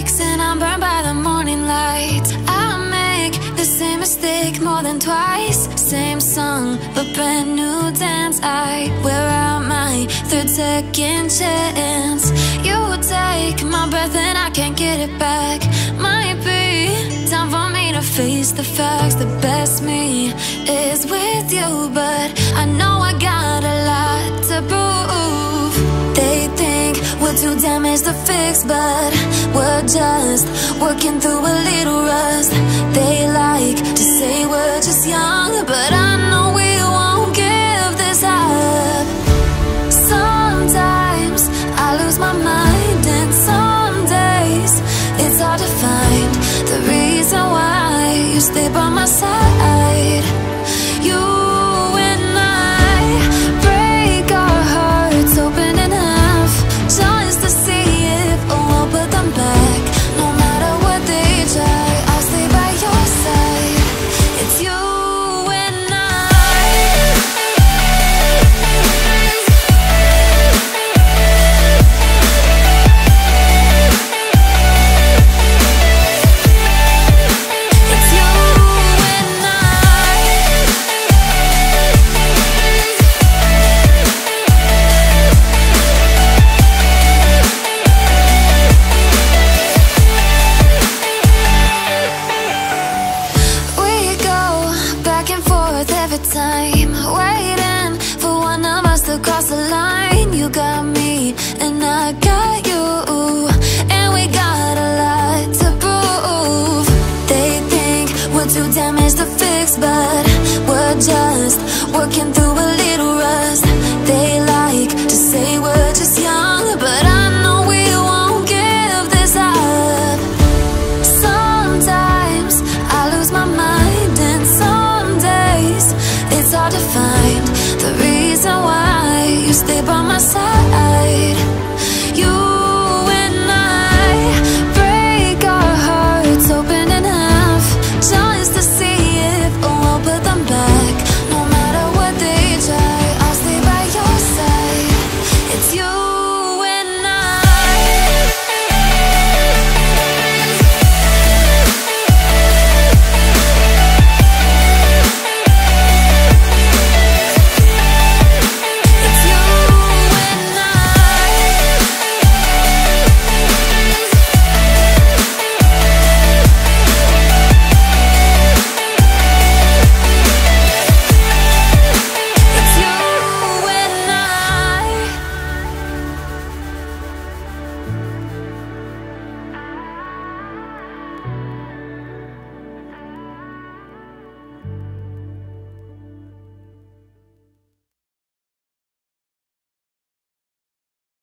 breaks and I'm burned by the morning light. I make the same mistake more than twice. Same song, but brand new dance. I wear out my third second chance. You take my breath and I can't get it back. Might be time for me to face the facts. The best me is with you, but I know I got a lot to prove. They think we're too damaged to fix, but we're just working through a little rust. They like to say we're just young, but I know we won't give this up. Sometimes I lose my mind, and some days it's hard to find the reason why you stay by my side. You and I break our hearts open in half, just to see if we'll put them back. No matter what they try, I'll stay by your side. It's you and I. It's you and I. We go back and forth every time, waiting for one of us to cross the line. You got me and I got you, and we got a lot to prove. They think we're too damaged to fix, but we're just working through a little rust. They like to say we're just young, but I know we won't give this up. Sometimes I lose my mind, and some days it's hard to find the reason why you stay by my side.